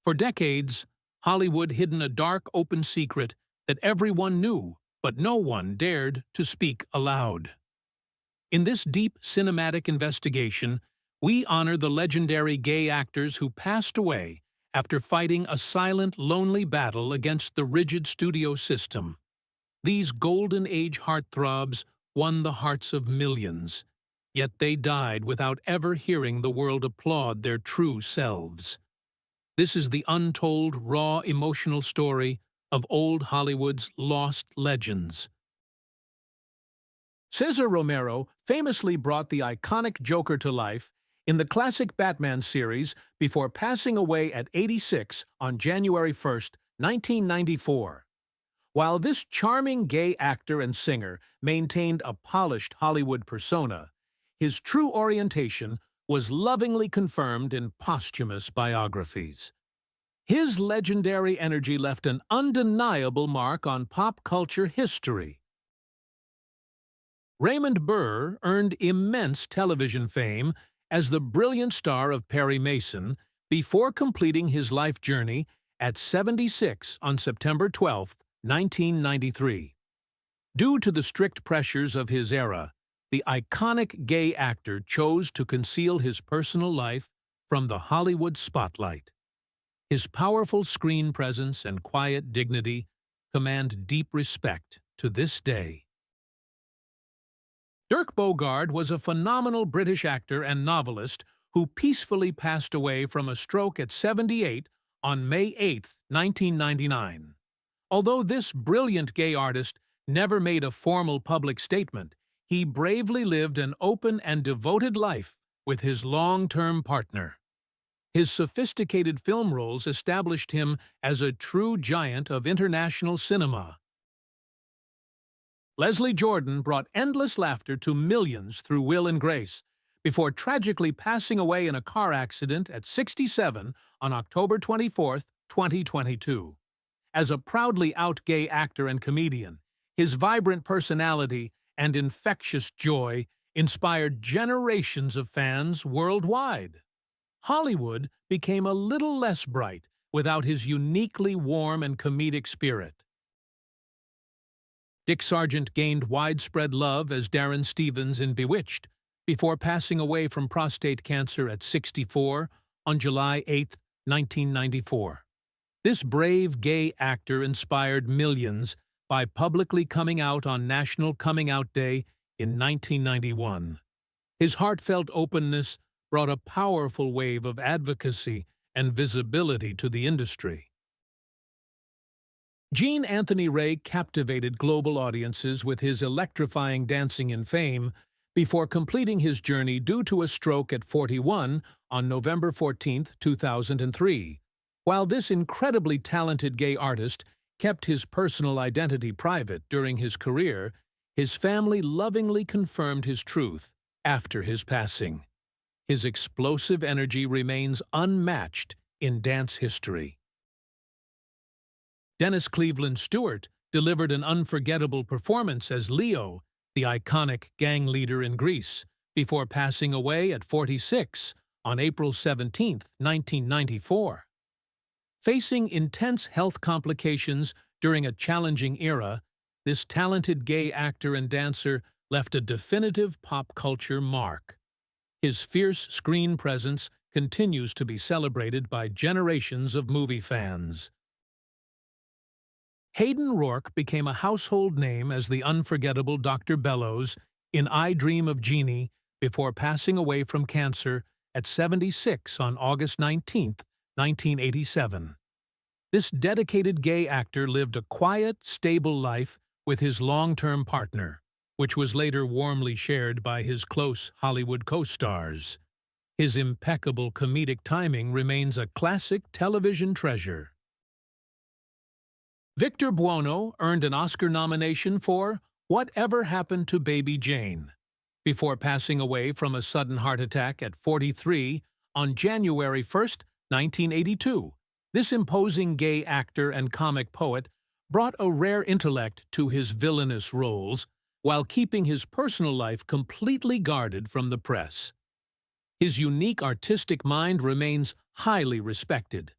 For decades, Hollywood hidden a dark, open secret that everyone knew, but no one dared to speak aloud. In this deep cinematic investigation, we honor the legendary gay actors who passed away after fighting a silent, lonely battle against the rigid studio system. These golden age heartthrobs won the hearts of millions, yet they died without ever hearing the world applaud their true selves. This is the untold, raw, emotional story of old Hollywood's lost legends. Cesar Romero famously brought the iconic Joker to life in the classic Batman series before passing away at 86 on January 1, 1994. While this charming gay actor and singer maintained a polished Hollywood persona, his true orientation was lovingly confirmed in posthumous biographies. His legendary energy left an undeniable mark on pop culture history. Raymond Burr earned immense television fame as the brilliant star of Perry Mason before completing his life journey at 76 on September 12, 1993. Due to the strict pressures of his era, the iconic gay actor chose to conceal his personal life from the Hollywood spotlight. His powerful screen presence and quiet dignity command deep respect to this day. Dirk Bogarde was a phenomenal British actor and novelist who peacefully passed away from a stroke at 78 on May 8, 1999. Although this brilliant gay artist never made a formal public statement, he bravely lived an open and devoted life with his long-term partner. His sophisticated film roles established him as a true giant of international cinema. Leslie Jordan brought endless laughter to millions through Will and Grace, before tragically passing away in a car accident at 67 on October 24, 2022. As a proudly out gay actor and comedian, his vibrant personality and infectious joy inspired generations of fans worldwide. Hollywood became a little less bright without his uniquely warm and comedic spirit. Dick Sargent gained widespread love as Darren Stevens in Bewitched, before passing away from prostate cancer at 64 on July 8, 1994. This brave gay actor inspired millions by publicly coming out on National Coming Out Day in 1991. His heartfelt openness brought a powerful wave of advocacy and visibility to the industry. Gene Anthony Ray captivated global audiences with his electrifying dancing in fame before completing his journey due to a stroke at 41 on November 14, 2003. While this incredibly talented gay artist kept his personal identity private during his career, his family lovingly confirmed his truth after his passing. His explosive energy remains unmatched in dance history. Dennis Cleveland Stewart delivered an unforgettable performance as Leo, the iconic gang leader in Grease, before passing away at 46 on April 17, 1994. Facing intense health complications during a challenging era, this talented gay actor and dancer left a definitive pop culture mark. His fierce screen presence continues to be celebrated by generations of movie fans. Hayden Rourke became a household name as the unforgettable Dr. Bellows in I Dream of Jeannie before passing away from cancer at 76 on August 19, 1987. This dedicated gay actor lived a quiet, stable life with his long-term partner, which was later warmly shared by his close Hollywood co-stars. His impeccable comedic timing remains a classic television treasure. Victor Buono earned an Oscar nomination for Whatever Happened to Baby Jane, before passing away from a sudden heart attack at 43 on January 1, 1982. This imposing gay actor and comic poet brought a rare intellect to his villainous roles while keeping his personal life completely guarded from the press. His unique artistic mind remains highly respected.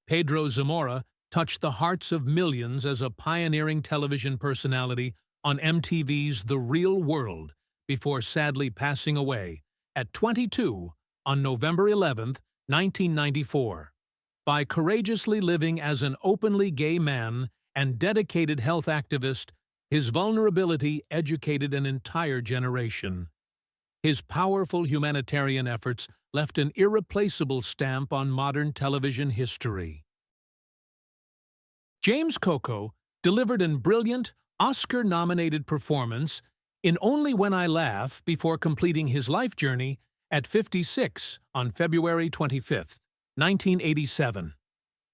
Pedro Zamora touched the hearts of millions as a pioneering television personality on MTV's The Real World before sadly passing away at 22 on November 11, 1994. By courageously living as an openly gay man and dedicated health activist, his vulnerability educated an entire generation. His powerful humanitarian efforts left an irreplaceable stamp on modern television history. James Coco delivered a brilliant, Oscar-nominated performance in Only When I Laugh before completing his life journey at 56 on February 25, 1987.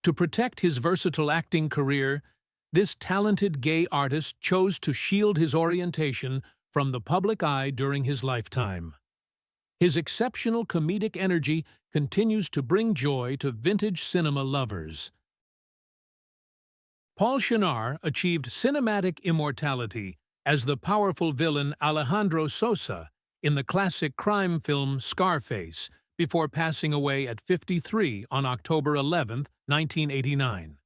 To protect his versatile acting career, this talented gay artist chose to shield his orientation from the public eye during his lifetime. His exceptional comedic energy continues to bring joy to vintage cinema lovers. Paul Shenar achieved cinematic immortality as the powerful villain Alejandro Sosa in the classic crime film Scarface before passing away at 53 on October 11, 1989.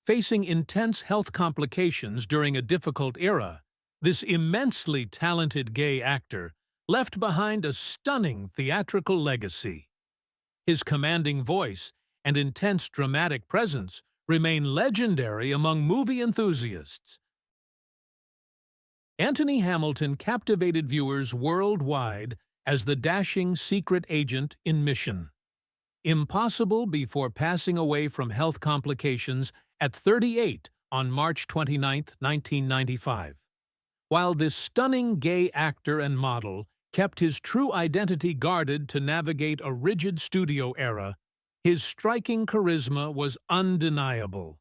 Facing intense health complications during a difficult era, this immensely talented gay actor left behind a stunning theatrical legacy. His commanding voice and intense dramatic presence remain legendary among movie enthusiasts. Anthony Hamilton captivated viewers worldwide as the dashing secret agent in Mission Impossible before passing away from health complications at 38 on March 29, 1995. While this stunning gay actor and model kept his true identity guarded to navigate a rigid studio era, his striking charisma was undeniable.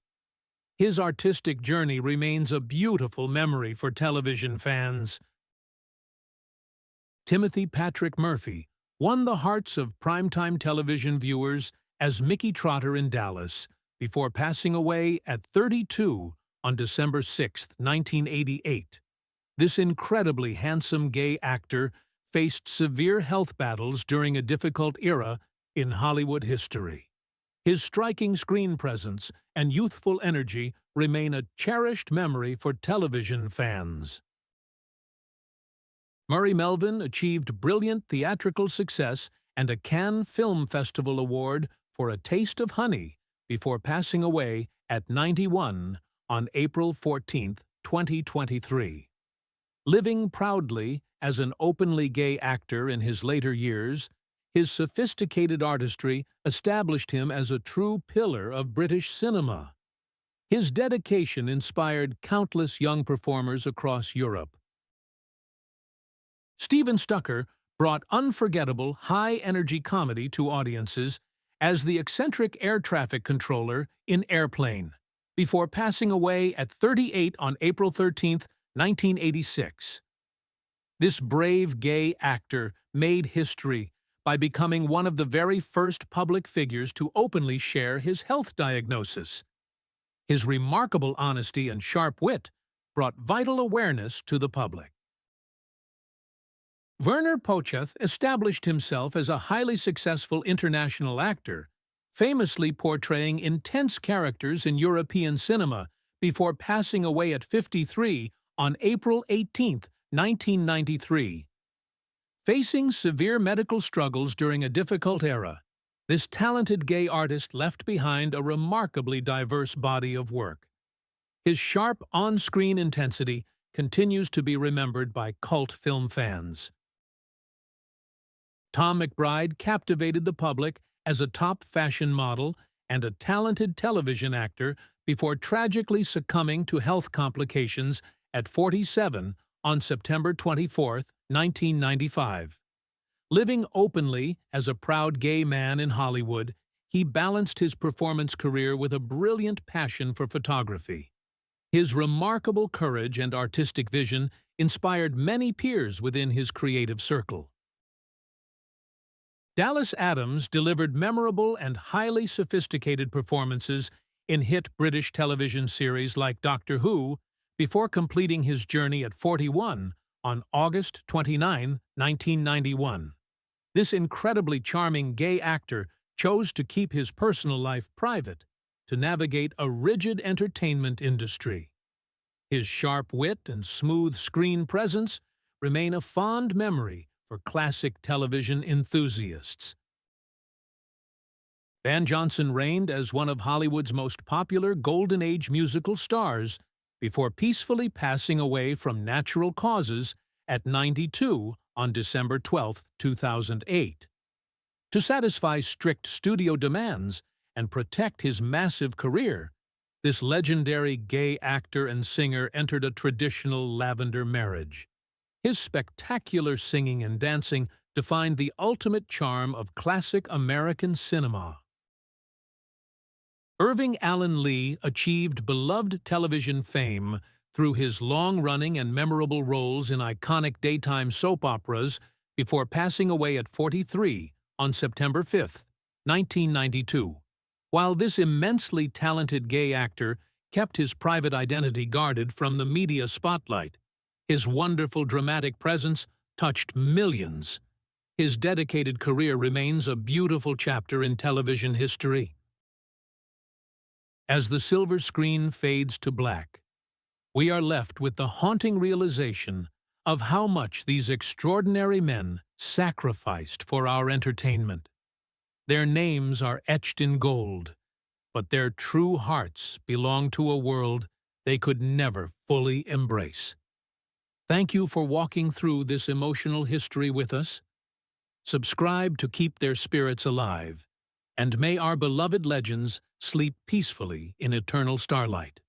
His artistic journey remains a beautiful memory for television fans. Timothy Patrick Murphy won the hearts of primetime television viewers as Mickey Trotter in Dallas before passing away at 32 on December 6, 1988. This incredibly handsome gay actor faced severe health battles during a difficult era in Hollywood history. His striking screen presence and youthful energy remain a cherished memory for television fans. Murray Melvin achieved brilliant theatrical success and a Cannes Film Festival award for A Taste of Honey before passing away at 91 on April 14, 2023. Living proudly as an openly gay actor in his later years, his sophisticated artistry established him as a true pillar of British cinema. His dedication inspired countless young performers across Europe. Steven Stucker brought unforgettable, high-energy comedy to audiences as the eccentric air traffic controller in Airplane, before passing away at 38 on April 13, 1986. This brave gay actor made history by becoming one of the very first public figures to openly share his health diagnosis. His remarkable honesty and sharp wit brought vital awareness to the public. Werner Pochath established himself as a highly successful international actor, famously portraying intense characters in European cinema before passing away at 53 on April 18, 1993. Facing severe medical struggles during a difficult era, this talented gay artist left behind a remarkably diverse body of work. His sharp on-screen intensity continues to be remembered by cult film fans. Tom McBride captivated the public as a top fashion model and a talented television actor before tragically succumbing to health complications at 47 on September 24, 1995. Living openly as a proud gay man in Hollywood, he balanced his performance career with a brilliant passion for photography. His remarkable courage and artistic vision inspired many peers within his creative circle. Dallas Adams delivered memorable and highly sophisticated performances in hit British television series like Doctor Who before completing his journey at 41 on August 29, 1991. This incredibly charming gay actor chose to keep his personal life private, to navigate a rigid entertainment industry. His sharp wit and smooth screen presence remain a fond memory for classic television enthusiasts. Van Johnson reigned as one of Hollywood's most popular Golden Age musical stars before peacefully passing away from natural causes at 92 on December 12, 2008. To satisfy strict studio demands and protect his massive career, this legendary gay actor and singer entered a traditional lavender marriage. His spectacular singing and dancing defined the ultimate charm of classic American cinema. Irving Allen Lee achieved beloved television fame through his long-running and memorable roles in iconic daytime soap operas before passing away at 43 on September 5, 1992. While this immensely talented gay actor kept his private identity guarded from the media spotlight, his wonderful dramatic presence touched millions. His dedicated career remains a beautiful chapter in television history. As the silver screen fades to black, we are left with the haunting realization of how much these extraordinary men sacrificed for our entertainment. Their names are etched in gold, but their true hearts belong to a world they could never fully embrace. Thank you for walking through this emotional history with us. Subscribe to keep their spirits alive, and may our beloved legends sleep peacefully in eternal starlight.